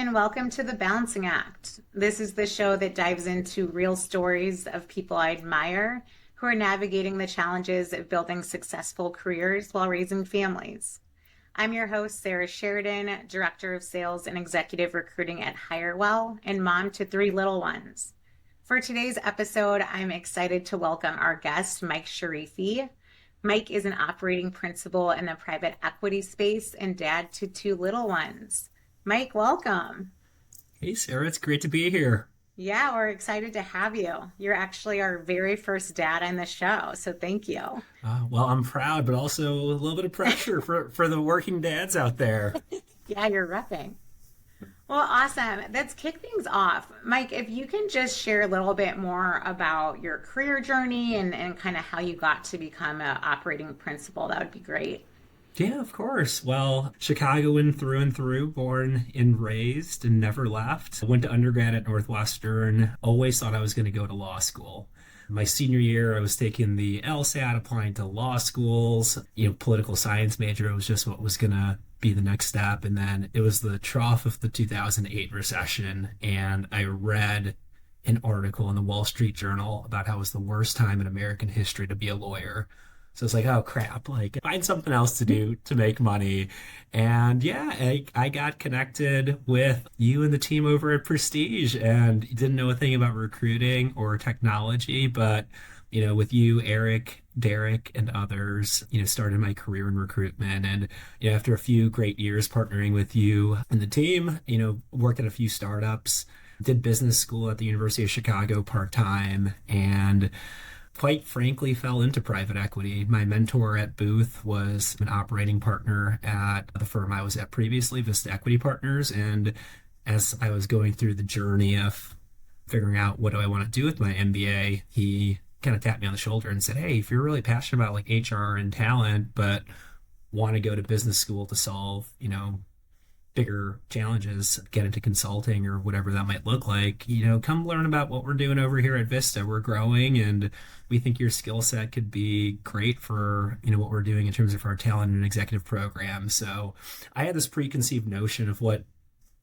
and welcome to The Balancing Act. This is the show that dives into real stories of people I admire who are navigating the challenges of building successful careers while raising families. I'm your host, Sarah Sheridan, Director of Sales and Executive Recruiting at HireWell, and mom to three little ones. For today's episode, I'm excited to welcome our guest, Mike Sharifi. Mike is an operating principal in the private equity space and dad to two little ones. Mike, welcome. Hey, Sarah, it's great to be here. Yeah, we're excited to have you. You're actually our very first dad on the show, so thank you. Well, I'm proud, but also a little bit of pressure for the working dads out there. Yeah, you're repping. Well, awesome. Let's kick things off. Mike, if you can just share a little bit more about your career journey and kind of how you got to become an operating principal, that would be great. Yeah, of course. Well, Chicagoan through and through, born and raised and never left. Went to undergrad at Northwestern, always thought I was going to go to law school. My senior year, I was taking the LSAT, applying to law schools. Political science major was just what was going to be the next step. And then it was the trough of the 2008 recession. And I read an article in the Wall Street Journal about how it was the worst time in American history to be a lawyer. So it's like, oh crap, find something else to do to make money. And yeah, I got connected with you and the team over at Prestige and didn't know a thing about recruiting or technology, but with you, Eric, Derek, and others, started my career in recruitment. And after a few great years partnering with you and the team, worked at a few startups, did business school at the University of Chicago part-time, and quite frankly fell into private equity. My mentor at Booth was an operating partner at the firm I was at previously, Vista Equity Partners. And as I was going through the journey of figuring out what do I want to do with my MBA, he kind of tapped me on the shoulder and said, hey, if you're really passionate about HR and talent, but want to go to business school to solve, bigger challenges, get into consulting or whatever that might look like, come learn about what we're doing over here at Vista. We're growing and we think your skill set could be great for, what we're doing in terms of our talent and executive program. So I had this preconceived notion of what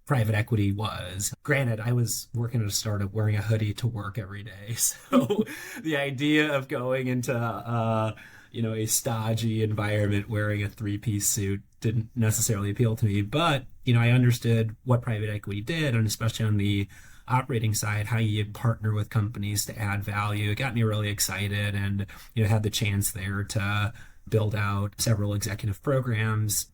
private equity was. Granted, I was working at a startup wearing a hoodie to work every day. So the idea of going into a stodgy environment wearing a three-piece suit didn't necessarily appeal to me. But, I understood what private equity did, and especially on the operating side, how you partner with companies to add value. It got me really excited and, had the chance there to build out several executive programs,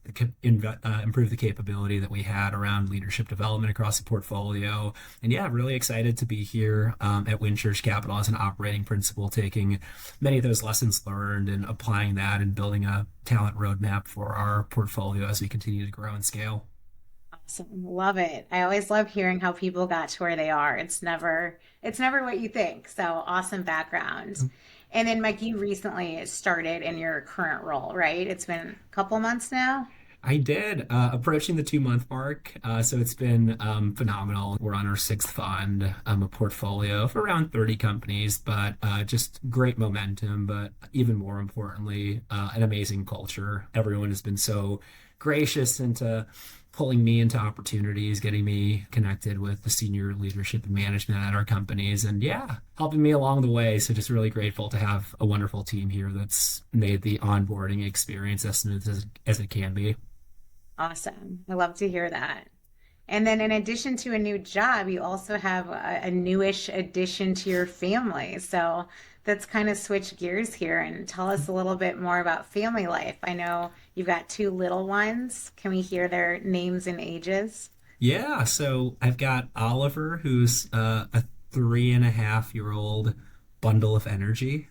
improve the capability that we had around leadership development across the portfolio. And yeah, really excited to be here at Winchurch Capital as an operating principal, taking many of those lessons learned and applying that and building a talent roadmap for our portfolio as we continue to grow and scale. Awesome. Love it. I always love hearing how people got to where they are. It's never what you think. So awesome background. And then, Mike, you recently started in your current role, right? It's been a couple months now. I did, approaching the 2-month mark. So it's been phenomenal. We're on our sixth fund, a portfolio of around 30 companies, but just great momentum. But even more importantly, an amazing culture. Everyone has been so gracious into pulling me into opportunities, getting me connected with the senior leadership and management at our companies, and yeah, helping me along the way. So just really grateful to have a wonderful team here that's made the onboarding experience as smooth as it can be. Awesome. I love to hear that. And then in addition to a new job, you also have a newish addition to your family. So let's kind of switch gears here and tell us a little bit more about family life. I know you've got two little ones. Can we hear their names and ages? Yeah, so I've got Oliver, who's a 3.5-year-old bundle of energy.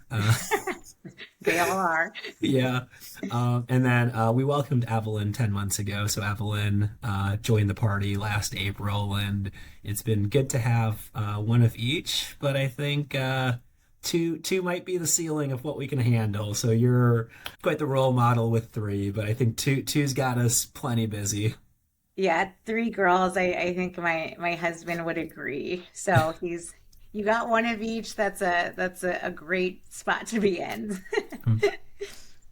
They all are. Yeah. And then we welcomed Evelyn 10 months ago. So Evelyn joined the party last April, and it's been good to have one of each. But I think two might be the ceiling of what we can handle. So you're quite the role model with three, but I think two's got us plenty busy. Yeah, three girls. I think my husband would agree. So you got one of each. That's a great spot to be in.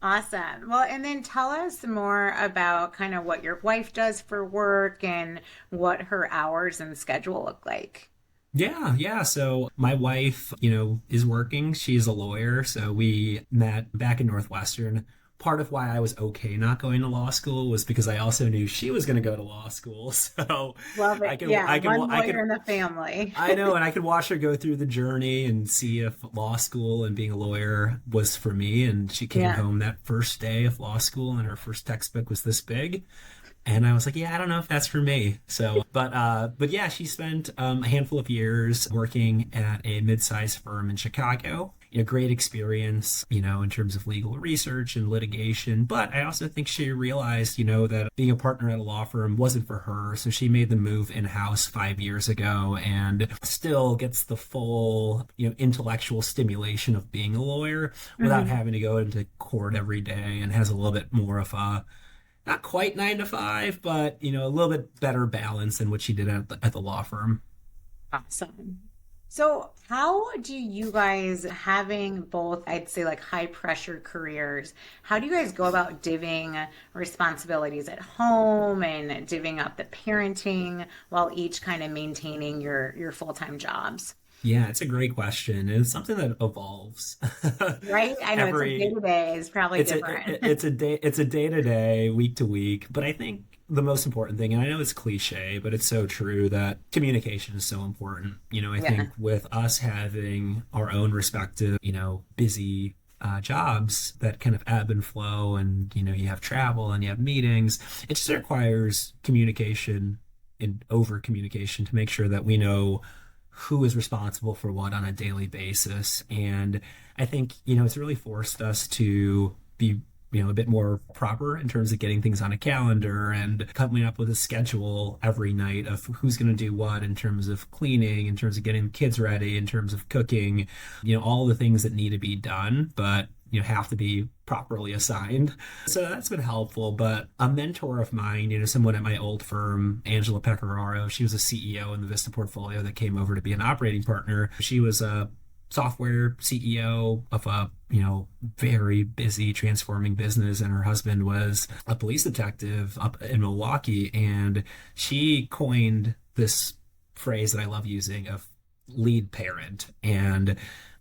Awesome. Well, and then tell us more about kind of what your wife does for work and what her hours and schedule look like. Yeah, yeah. So my wife, is working. She's a lawyer. So we met back in Northwestern. Part of why I was okay not going to law school was because I also knew she was going to go to law school. So Love I it. could, Yeah, I could, one I lawyer could, in the family. I know, and I could watch her go through the journey and see if law school and being a lawyer was for me. And she came Yeah. home that first day of law school, and her first textbook was this big. And I was like, yeah, I don't know if that's for me. So, but yeah, she spent a handful of years working at a mid-sized firm in Chicago. Great experience, in terms of legal research and litigation. But I also think she realized, that being a partner at a law firm wasn't for her. So she made the move in-house 5 years ago and still gets the full, intellectual stimulation of being a lawyer without Mhm. having to go into court every day, and has a little bit more of a not quite 9 to 5, but a little bit better balance than what she did at the law firm. Awesome. So, how do you guys, having both, I'd say like high pressure careers, how do you guys go about divvying responsibilities at home and divvying up the parenting while each kind of maintaining your full-time jobs? Yeah, it's a great question. It's something that evolves. Right? I know it's like day Every to day is probably different. it's a day to day, week to week. But I think the most important thing, and I know it's cliche, but it's so true, that communication is so important. I Yeah. think with us having our own respective, busy jobs that kind of ebb and flow, and you have travel and you have meetings, it just requires communication and over communication to make sure that we know who is responsible for what on a daily basis. And I think, it's really forced us to be, a bit more proper in terms of getting things on a calendar and coming up with a schedule every night of who's going to do what in terms of cleaning, in terms of getting kids ready, in terms of cooking, all the things that need to be done, but have to be properly assigned. So that's been helpful. But a mentor of mine, someone at my old firm, Angela Pecoraro, she was a CEO in the Vista portfolio that came over to be an operating partner. She was a software CEO of a very busy transforming business, and her husband was a police detective up in Milwaukee, and she coined this phrase that I love using of lead parent. And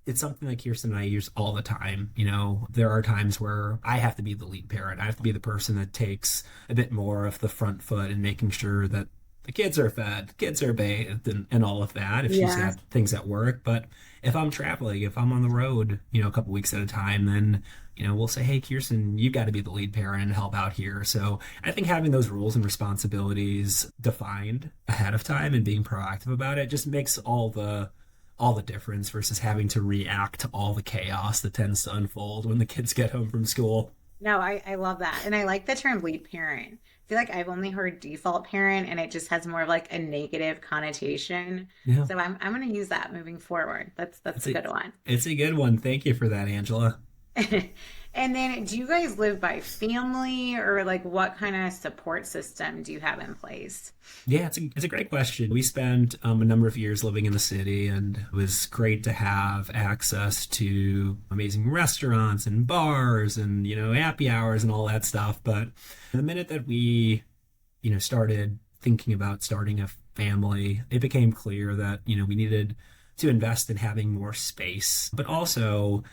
it's something that Kirsten and I use all the time. There are times where I have to be the lead parent. I have to be the person that takes a bit more of the front foot in making sure that the kids are fed, the kids are bathed, and all of that if she's Yeah. got things at work. But if I'm traveling, if I'm on the road, a couple weeks at a time, then, we'll say, hey, Kirsten, you've got to be the lead parent and help out here. So I think having those roles and responsibilities defined ahead of time and being proactive about it just makes all the difference versus having to react to all the chaos that tends to unfold when the kids get home from school. No, I love that. And I like the term lead parent. I feel like I've only heard default parent and it just has more of like a negative connotation. Yeah, So I'm gonna use that moving forward. That's it's a a good one. it's a good one. Thank you for that, Angela. And then do you guys live by family or like what kind of support system do you have in place? Yeah, it's a great question. We spent a number of years living in the city, and it was great to have access to amazing restaurants and bars and happy hours and all that stuff. But the minute that we started thinking about starting a family, it became clear that we needed to invest in having more space, but also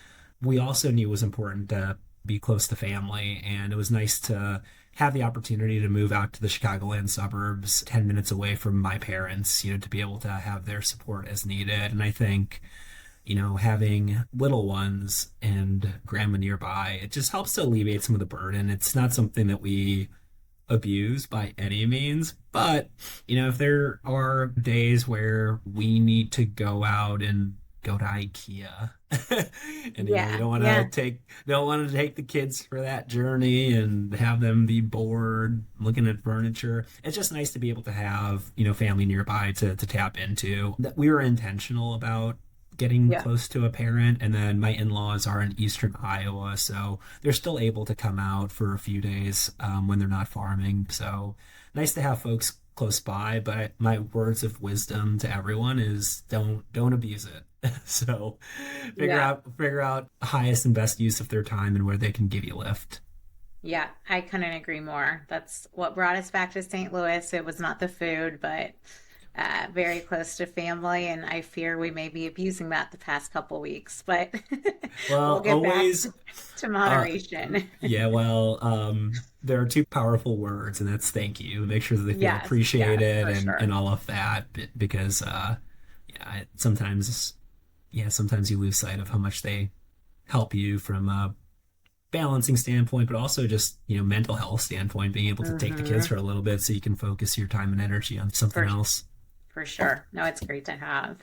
we also knew it was important to be close to family, and it was nice to have the opportunity to move out to the Chicagoland suburbs, 10 minutes away from my parents, to be able to have their support as needed. And I think, having little ones and grandma nearby, it just helps to alleviate some of the burden. It's not something that we abuse by any means, but if there are days where we need to go out and go to IKEA and we Yeah, don't want to yeah, take the kids for that journey and have them be bored looking at furniture. It's just nice to be able to have family nearby to tap into. That we were intentional about getting yeah. close to a parent, and then my in-laws are in eastern Iowa, so they're still able to come out for a few days when they're not farming. So nice to have folks close by, but my words of wisdom to everyone is don't abuse it. So Yeah. figure out highest and best use of their time and where they can give you a lift. Yeah, I couldn't agree more. That's what brought us back to St. Louis. It was not the food, but very close to family, and I fear we may be abusing that the past couple weeks, but we'll Well, get back always to uh moderation. yeah, well, there are two powerful words, and that's thank you. Make sure that they feel Yes, yes, appreciated for and sure. all of that because yeah, sometimes sometimes you lose sight of how much they help you from a balancing standpoint, but also just, mental health standpoint, being able to take the kids Hmm. for a little bit so you can focus your time and energy on something For else. for sure. No, it's great to have.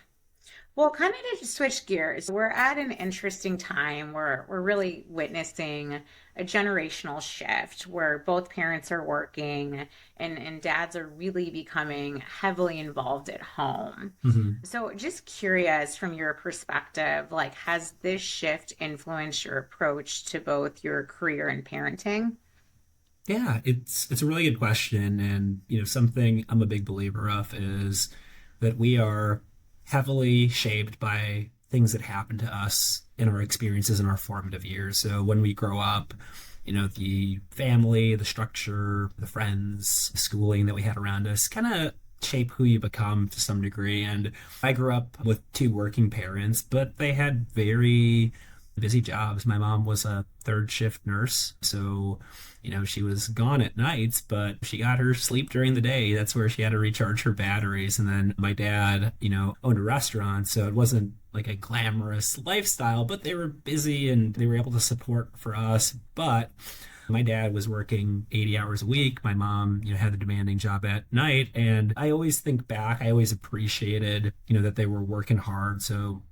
Well, kind of to switch gears, we're at an interesting time where we're really witnessing a generational shift where both parents are working and dads are really becoming heavily involved at home. Hmm. So, just curious from your perspective, like, has this shift influenced your approach to both your career and parenting? Yeah, it's a really good question, and something I'm a big believer of is that we are heavily shaped by things that happen to us in our experiences in our formative years. So when we grow up, the family, the structure, the friends, the schooling that we had around us kind of shape who you become to some degree. And I grew up with two working parents, but they had very busy jobs. My mom was a third shift nurse, so she was gone at nights, but she got her sleep during the day. That's where she had to recharge her batteries. And then my dad, owned a restaurant, so it wasn't like a glamorous lifestyle, but they were busy and they were able to support for us. But my dad was working 80 hours a week. My mom, had the demanding job at night. And I always think back, I always appreciated, that they were working hard. So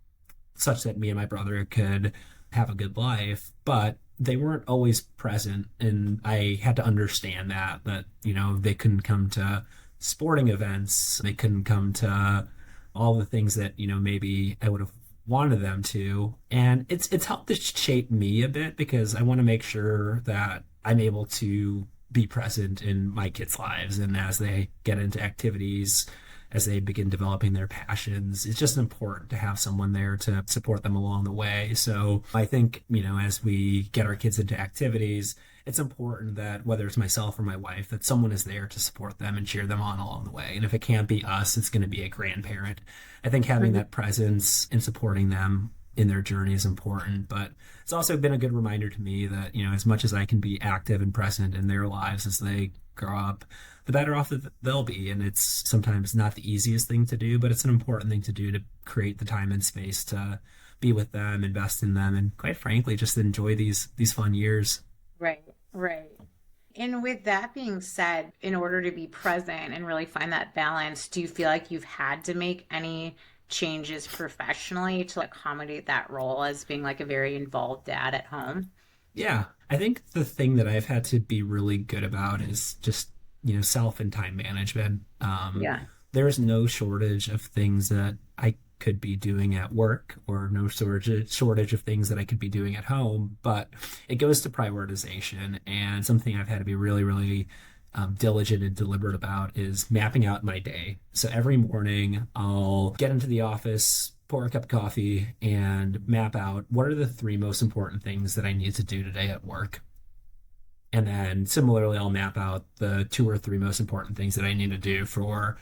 such that me and my brother could have a good life, but they weren't always present. And I had to understand that, they couldn't come to sporting events. They couldn't come to all the things that, maybe I would have wanted them to. And it's helped to shape me a bit because I want to make sure that I'm able to be present in my kids' lives and as they get into activities, as they begin developing their passions. It's just important to have someone there to support them along the way. So I think, as we get our kids into activities, it's important that whether it's myself or my wife, that someone is there to support them and cheer them on along the way. And if it can't be us, it's going to be a grandparent. I think having that presence and supporting them in their journey is important, but it's also been a good reminder to me that, as much as I can be active and present in their lives as they grow up, the better off that they'll be. And it's sometimes not the easiest thing to do, but it's an important thing to do to create the time and space to be with them, invest in them, and quite frankly, just enjoy these fun years. Right, right. And with that being said, in order to be present and really find that balance, do you feel like you've had to make any changes professionally to accommodate that role as being like a very involved dad at home? Yeah, I think the thing that I've had to be really good about is just, self and time management. Yeah. There's no shortage of things that I could be doing at work or no shortage of things that I could be doing at home, but it goes to prioritization. And something I've had to be really, really diligent and deliberate about is mapping out my day. So every morning I'll get into the office, pour a cup of coffee, and map out what are the three most important things that I need to do today at work. And then similarly, I'll map out the two or three most important things that I need to do for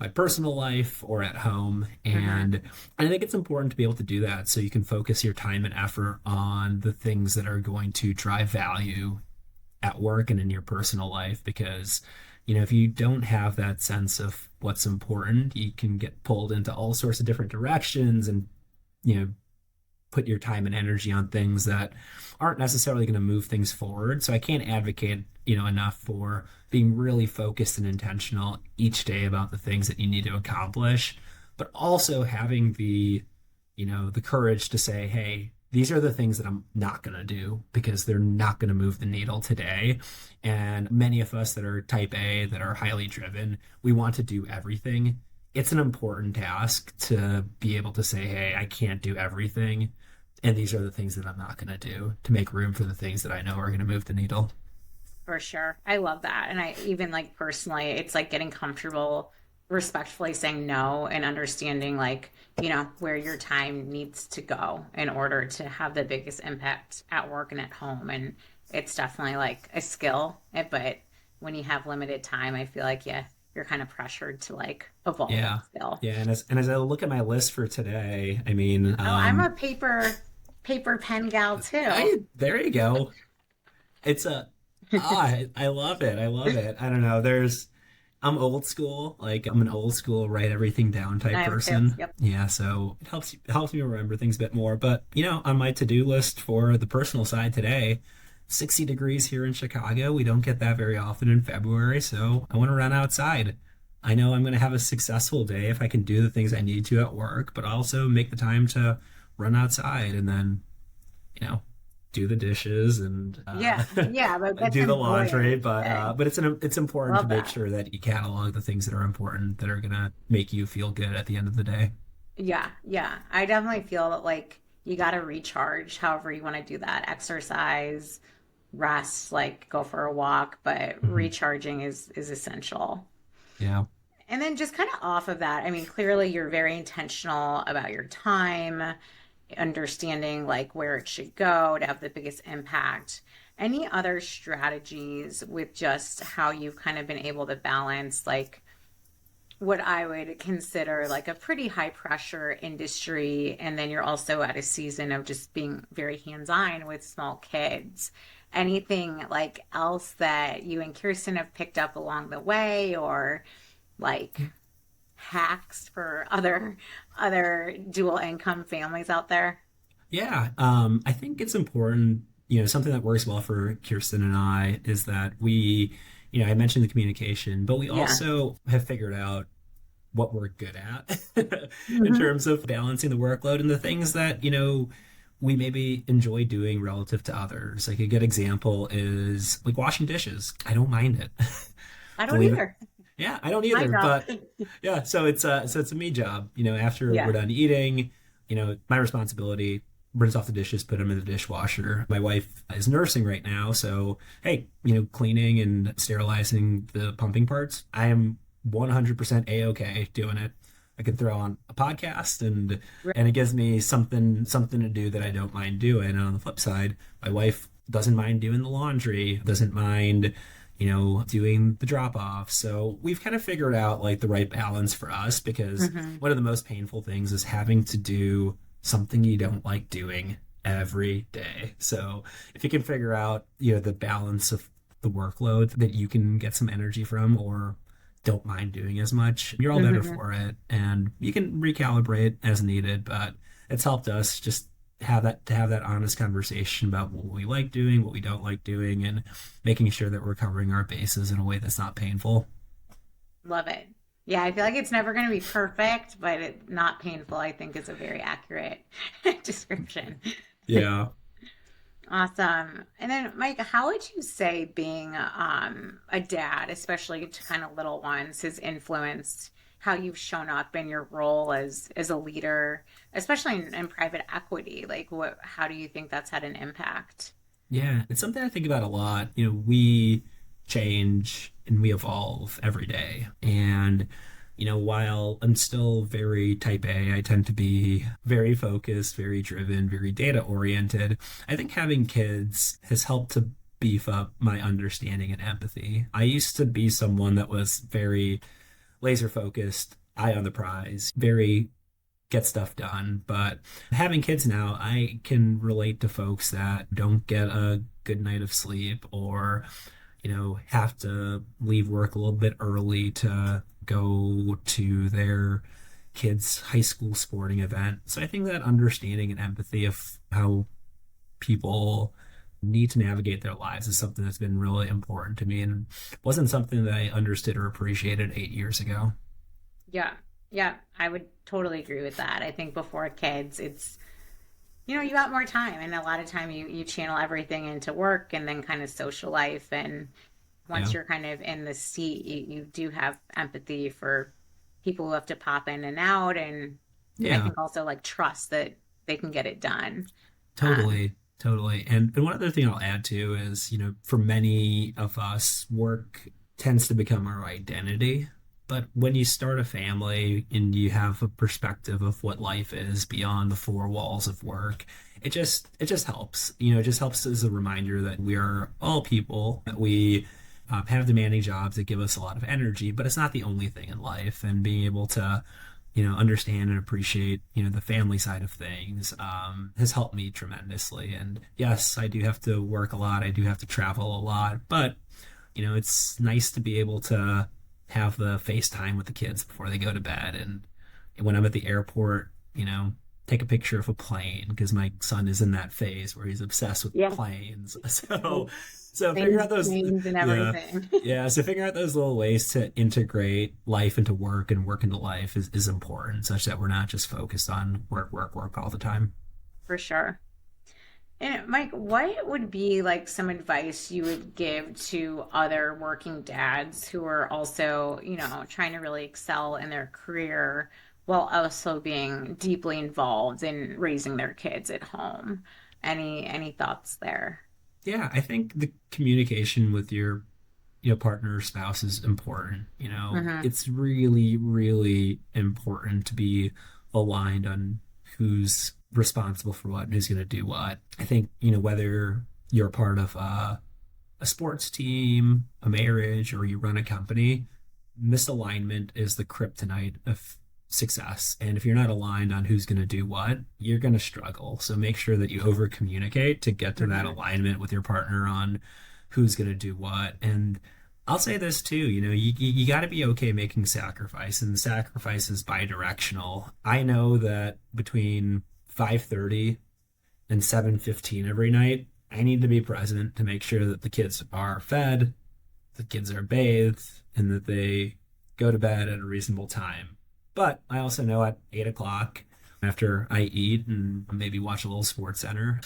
my personal life or at home. Hmm. And I think it's important to be able to do that so you can focus your time and effort on the things that are going to drive value at work and in your personal life. Because, if you don't have that sense of what's important, you can get pulled into all sorts of different directions and, you know, put your time and energy on things that aren't necessarily going to move things forward. So I can't advocate, enough for being really focused and intentional each day about the things that you need to accomplish, but also having the courage to say, hey, these are the things that I'm not going to do because they're not going to move the needle today. And many of us that are type A, that are highly driven, we want to do everything. It's an important task to be able to say, hey, I can't do everything. And these are the things that I'm not going to do to make room for the things that I know are going to move the needle. For sure. I love that. And I even like personally, it's like getting comfortable respectfully saying no and understanding like, where your time needs to go in order to have the biggest impact at work and at home. And it's definitely like a skill. But when you have limited time, I feel like, yeah, you're kind of pressured to like evolve that Yeah. skill. Yeah, and as I look at my list for today, I mean, Oh, I'm a paper pen gal too. there you go. It's a I love it. I love it. I don't know. I'm old school. Like I'm an old school write everything down type I am too. person. Yep. Yeah, so it helps me remember things a bit more. But on my to-do list for the personal side today, 60 degrees here in Chicago. We don't get that very often in February, so I want to run outside. I know I'm going to have a successful day if I can do the things I need to at work, but also make the time to run outside and then, you know, do the dishes and Yeah. Yeah. But let's do the enjoy laundry. it But today. it's important to Love make that. sure that you catalog the things that are important that are gonna make you feel good at the end of the day. Yeah, yeah. I definitely feel that like you got to recharge however you want to do that. Exercise, rest, like go for a walk, but Hmm. recharging is essential. Yeah. And then just kind of off of that, I mean, clearly you're very intentional about your time, understanding like where it should go to have the biggest impact. Any other strategies with just how you've kind of been able to balance like what I would consider like a pretty high pressure industry. And then you're also at a season of just being very hands on with small kids. Anything like else that you and Kirsten have picked up along the way or like hacks for other dual income families out there? Yeah, I think it's important. Something that works well for Kirsten and I is that I mentioned the communication, but we Yeah. also have figured out what we're good at in Hmm. terms of balancing the workload and the things that, we maybe enjoy doing relative to others. Like a good example is like washing dishes. I don't mind it. I don't Believe it. either. Yeah, I don't My either, job. but yeah, so it's a me job. After we're Yeah. done eating, my responsibility, rinse off the dishes, put them in the dishwasher. My wife is nursing right now, so hey, cleaning and sterilizing the pumping parts, I am 100% a-okay doing it. I can throw on a podcast and it gives me something to do that I don't mind doing. And on the flip side, my wife doesn't mind doing the laundry, doesn't mind doing the drop off. So we've kind of figured out like the right balance for us because Hmm. one of the most painful things is having to do something you don't like doing every day. So if you can figure out, the balance of the workload that you can get some energy from or don't mind doing as much, you're all better Hmm. for it. And you can recalibrate as needed, but it's helped us just have that honest conversation about what we like doing, what we don't like doing, and making sure that we're covering our bases in a way that's not painful. Love it. Yeah, I feel like it's never going to be perfect, but not painful, I think is a very accurate description. Yeah. Awesome. And then, Mike, how would you say being a dad, especially to kind of little ones, has influenced how you've shown up in your role as a leader, especially in private equity? Like, how do you think that's had an impact? Yeah, it's something I think about a lot. We change and we evolve every day. And, while I'm still very type A, I tend to be very focused, very driven, very data oriented. I think having kids has helped to beef up my understanding and empathy. I used to be someone that was very laser focused, eye on the prize, very get stuff done. But having kids now, I can relate to folks that don't get a good night of sleep or, have to leave work a little bit early to go to their kids' high school sporting event. So I think that understanding and empathy of how people need to navigate their lives is something that's been really important to me and wasn't something that I understood or appreciated 8 years ago. Yeah. Yeah, I would totally agree with that. I think before kids, it's, you got more time and a lot of time you channel everything into work and then kind of social life. And once Yeah. you're kind of in the seat, you do have empathy for people who have to pop in and out. And I Yeah, think also like trust that they can get it done. Um, totally. Totally. And one other thing I'll add too is, for many of us, work tends to become our identity. But when you start a family and you have a perspective of what life is beyond the four walls of work, it just helps. It just helps as a reminder that we are all people, that we have demanding jobs that give us a lot of energy, but it's not the only thing in life. And being able to understand and appreciate, the family side of things, has helped me tremendously. And yes, I do have to work a lot. I do have to travel a lot, but, it's nice to be able to have the FaceTime with the kids before they go to bed. And when I'm at the airport, take a picture of a plane because my son is in that phase where he's obsessed with Yeah. planes. So figure Things, out those, names, and yeah, everything. yeah. So figure out those little ways to integrate life into work and work into life is important, such that we're not just focused on work, work, work all the time. For sure. And Mike, what would be like some advice you would give to other working dads who are also, trying to really excel in their career while also being deeply involved in raising their kids at home? Any thoughts there? Yeah, I think the communication with your partner or spouse is important. Hmm. It's really, really important to be aligned on who's responsible for what and who's going to do what. I think, whether you're part of a sports team, a marriage, or you run a company, misalignment is the kryptonite of success. And if you're not aligned on who's going to do what, you're going to struggle. So make sure that you over communicate to get to that Hmm. alignment with your partner on who's going to do what. And I'll say this too, you got to be okay making sacrifice, and the sacrifice is bi-directional. I know that between 5:30 and 7:15 every night, I need to be present to make sure that the kids are fed, the kids are bathed, and that they go to bed at a reasonable time. But I also know at 8 o'clock, after I eat and maybe watch a little Sports Center,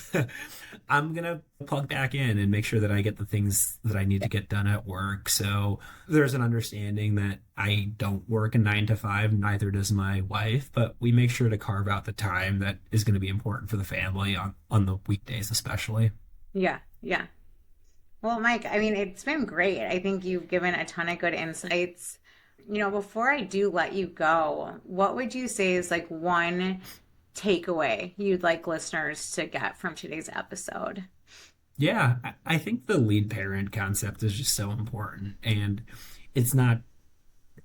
I'm going to plug back in and make sure that I get the things that I need to get done at work. So there's an understanding that I don't work a 9 to 5, neither does my wife, but we make sure to carve out the time that is going to be important for the family on the weekdays, especially. Yeah, yeah. Well, Mike, I mean, it's been great. I think you've given a ton of good insights. Before I do let you go, what would you say is like one takeaway you'd like listeners to get from today's episode? Yeah, I think the lead parent concept is just so important. And it's not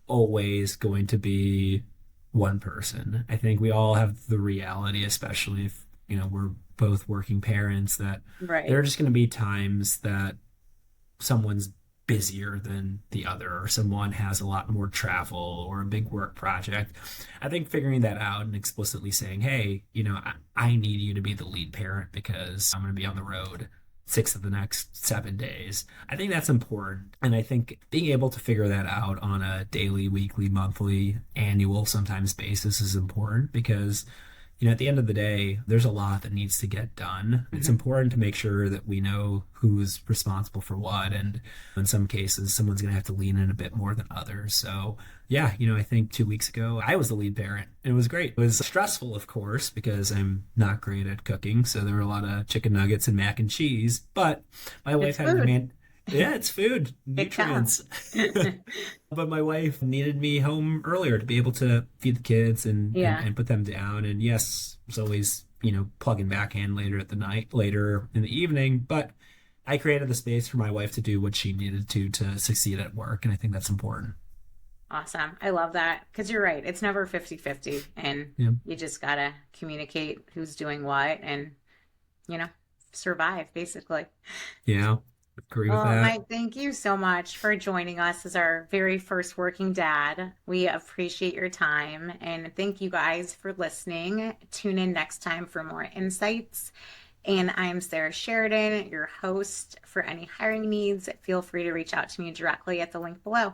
always going to be one person. I think we all have the reality, especially if, we're both working parents, that there Right. are just going to be times that someone's busier than the other, or someone has a lot more travel or a big work project. I think figuring that out and explicitly saying, hey, I need you to be the lead parent because I'm going to be on the road 6 of the next 7 days. I think that's important. And I think being able to figure that out on a daily, weekly, monthly, annual, sometimes basis is important because at the end of the day, there's a lot that needs to get done. It's Hmm. important to make sure that we know who's responsible for what. And in some cases, someone's going to have to lean in a bit more than others. So, yeah, I think 2 weeks ago, I was the lead parent. And it was great. It was stressful, of course, because I'm not great at cooking. So there were a lot of chicken nuggets and mac and cheese. But my wife It's had to food. demand, yeah, it's food, It nutrients. counts. But my wife needed me home earlier to be able to feed the kids and Yeah. put them down. And yes, it was always, plugging back in later at the night, later in the evening. But I created the space for my wife to do what she needed to succeed at work. And I think that's important. Awesome. I love that because you're right. It's never 50-50, and Yeah. you just gotta communicate who's doing what and, you know, survive basically. Yeah. Agree with Well, that. Mike, thank you so much for joining us as our very first working dad. We appreciate your time and thank you guys for listening. Tune in next time for more insights. And I'm Sarah Sheridan, your host. For any hiring needs, feel free to reach out to me directly at the link below.